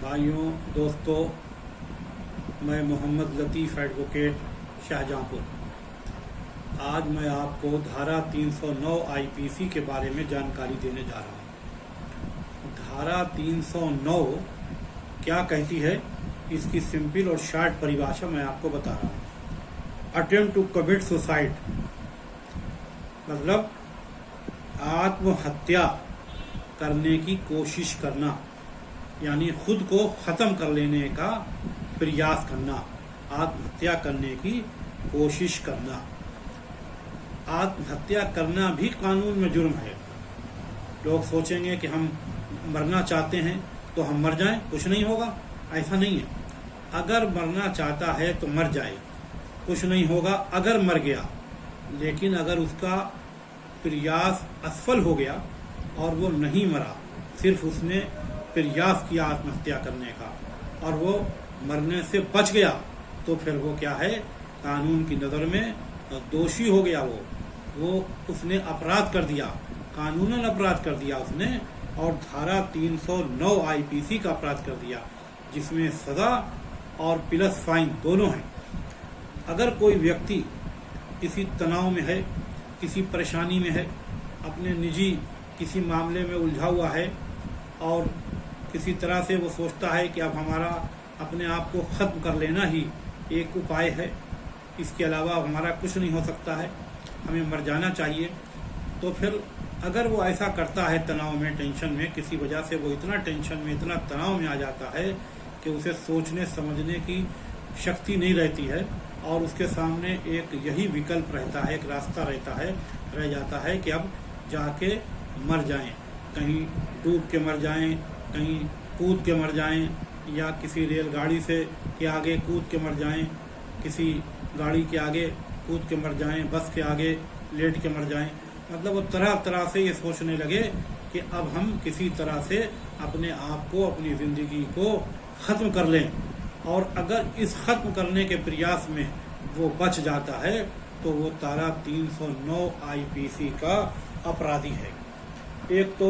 भाइयों दोस्तों, मैं मोहम्मद लतीफ़ एडवोकेट शाहजहाँपुर। आज मैं आपको धारा 309 आईपीसी के बारे में जानकारी देने जा रहा हूँ। धारा 309 क्या कहती है, इसकी सिंपल और शॉर्ट परिभाषा मैं आपको बता रहा हूँ। अटेम्प्ट टू कमिट सुसाइड मतलब आत्महत्या करने की कोशिश करना, यानी खुद को ख़त्म कर लेने का प्रयास करना, आत्महत्या करने की कोशिश करना। आत्महत्या करना भी कानून में जुर्म है। लोग सोचेंगे कि हम मरना चाहते हैं तो हम मर जाएं, कुछ नहीं होगा। ऐसा नहीं है। अगर मरना चाहता है तो मर जाए, कुछ नहीं होगा अगर मर गया। लेकिन अगर उसका प्रयास असफल हो गया और वो नहीं मरा, सिर्फ उसने प्रयास किया आत्महत्या करने का और वो मरने से बच गया, तो फिर वो क्या है, कानून की नज़र में दोषी हो गया। वो उसने अपराध कर दिया, कानूनन अपराध कर दिया उसने, और धारा 309 आईपीसी का अपराध कर दिया, जिसमें सज़ा और प्लस फाइन दोनों हैं। अगर कोई व्यक्ति किसी तनाव में है, किसी परेशानी में है, अपने निजी किसी मामले में उलझा हुआ है और किसी तरह से वो सोचता है कि अब हमारा अपने आप को ख़त्म कर लेना ही एक उपाय है, इसके अलावा हमारा कुछ नहीं हो सकता है, हमें मर जाना चाहिए, तो फिर अगर वो ऐसा करता है तनाव में, टेंशन में, किसी वजह से वो इतना टेंशन में, इतना तनाव में आ जाता है कि उसे सोचने समझने की शक्ति नहीं रहती है और उसके सामने एक यही विकल्प रहता है, एक रास्ता रह जाता है कि अब जाके मर जाएं, कहीं डूब के मर जाएं, कहीं कूद के मर जाएं, या किसी रेलगाड़ी से के आगे कूद के मर जाएं, किसी गाड़ी के आगे कूद के मर जाएं, बस के आगे लेट के मर जाएं। मतलब वो तरह तरह से ये सोचने लगे कि अब हम किसी तरह से अपने आप को, अपनी ज़िंदगी को ख़त्म कर लें, और अगर इस ख़त्म करने के प्रयास में वो बच जाता है तो वो धारा 309 आईपीसी का अपराधी है। एक तो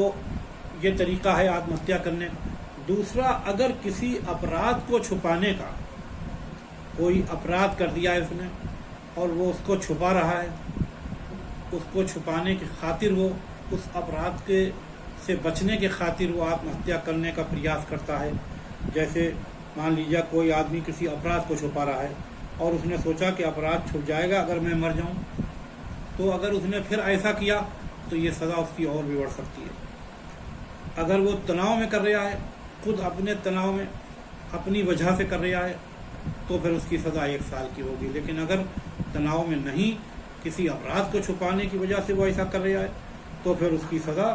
ये तरीका है आत्महत्या करने का। दूसरा, अगर किसी अपराध को छुपाने का, कोई अपराध कर दिया है उसने और वो उसको छुपा रहा है, उसको छुपाने की खातिर वो उस अपराध के से बचने के खातिर वो आत्महत्या करने का प्रयास करता है। जैसे मान लीजिए कोई आदमी किसी अपराध को छुपा रहा है और उसने सोचा कि अपराध छुप जाएगा अगर मैं मर जाऊं, तो अगर उसने फिर ऐसा किया तो ये सज़ा उसकी और भी बढ़ सकती है। अगर वो तनाव में कर रहा है, खुद अपने तनाव में अपनी वजह से कर रहा है, तो फिर उसकी सज़ा 1 साल की होगी। लेकिन अगर तनाव में नहीं, किसी अपराध को छुपाने की वजह से वो ऐसा कर रहा है, तो फिर उसकी सज़ा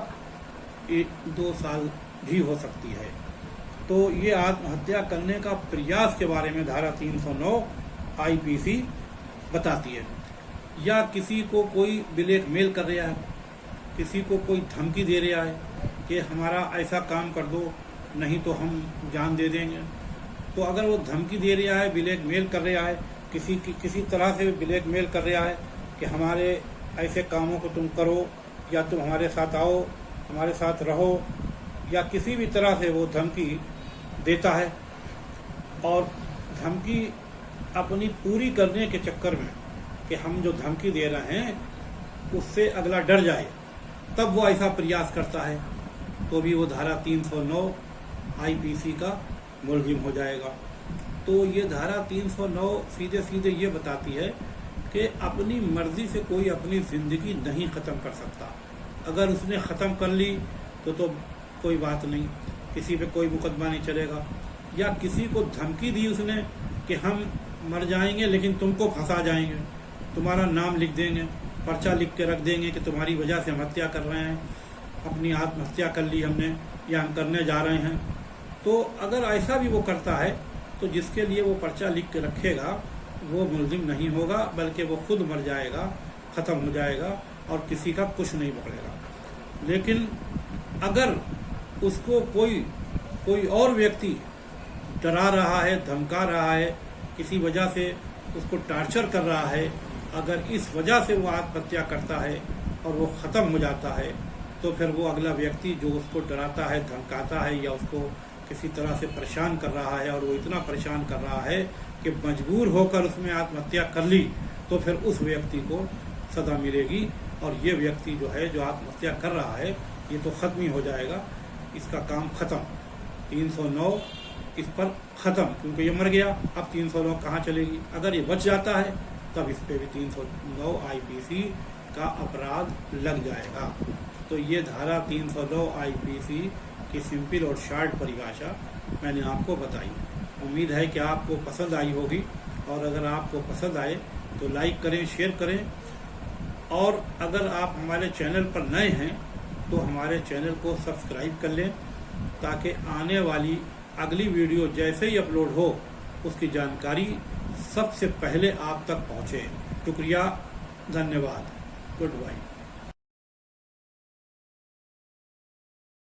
1-2 साल भी हो सकती है। तो ये आत्महत्या करने का प्रयास के बारे में धारा 309 आईपीसी बताती है। या किसी को कोई ब्लैकमेल कर रहा है, किसी को कोई धमकी दे रहा है कि हमारा ऐसा काम कर दो नहीं तो हम जान दे देंगे, तो अगर वो धमकी दे रहा है, ब्लैकमेल कर रहा है, किसी तरह से ब्लैकमेल कर रहा है कि हमारे ऐसे कामों को तुम करो, या तुम हमारे साथ आओ, हमारे साथ रहो, या किसी भी तरह से वो धमकी देता है, और धमकी अपनी पूरी करने के चक्कर में कि हम जो धमकी दे रहे हैं उससे अगला डर जाए, तब वो ऐसा प्रयास करता है, तो भी वो धारा 309 आईपीसी का मुलजिम हो जाएगा। तो ये धारा 309 सीधे सीधे ये बताती है कि अपनी मर्जी से कोई अपनी ज़िंदगी नहीं ख़त्म कर सकता। अगर उसने ख़त्म कर ली तो कोई बात नहीं, किसी पे कोई मुकदमा नहीं चलेगा। या किसी को धमकी दी उसने कि हम मर जाएंगे लेकिन तुमको फंसा जाएंगे, तुम्हारा नाम लिख देंगे, पर्चा लिख के रख देंगे कि तुम्हारी वजह से हम हत्या कर रहे हैं, अपनी आत्महत्या कर ली हमने या हम करने जा रहे हैं, तो अगर ऐसा भी वो करता है तो जिसके लिए वो पर्चा लिख के रखेगा वो मुलजिम नहीं होगा, बल्कि वो खुद मर जाएगा, ख़त्म हो जाएगा और किसी का कुछ नहीं पकड़ेगा। लेकिन अगर उसको कोई और व्यक्ति डरा रहा है, धमका रहा है, किसी वजह से उसको टार्चर कर रहा है, अगर इस वजह से वो आत्महत्या करता है और वो ख़त्म हो जाता है, तो फिर वो अगला व्यक्ति जो उसको डराता है, धमकाता है या उसको किसी तरह से परेशान कर रहा है और वो इतना परेशान कर रहा है कि मजबूर होकर उसमें आत्महत्या कर ली, तो फिर उस व्यक्ति को सज़ा मिलेगी। और ये व्यक्ति जो है जो आत्महत्या कर रहा है ये तो ख़त्म ही हो जाएगा, इसका काम ख़त्म। 309 इस पर ख़त्म, क्योंकि ये मर गया, अब 309 कहाँ चलेगी। अगर ये बच जाता है तब इस पर भी 309 IPC का अपराध लग जाएगा। तो ये धारा 309 IPC की सिंपल और शार्ट परिभाषा मैंने आपको बताई। उम्मीद है कि आपको पसंद आई होगी, और अगर आपको पसंद आए तो लाइक करें, शेयर करें, और अगर आप हमारे चैनल पर नए हैं तो हमारे चैनल को सब्सक्राइब कर लें, ताकि आने वाली अगली वीडियो जैसे ही अपलोड हो उसकी जानकारी सबसे पहले आप तक पहुँचे। शुक्रिया, धन्यवाद, गुड बाय।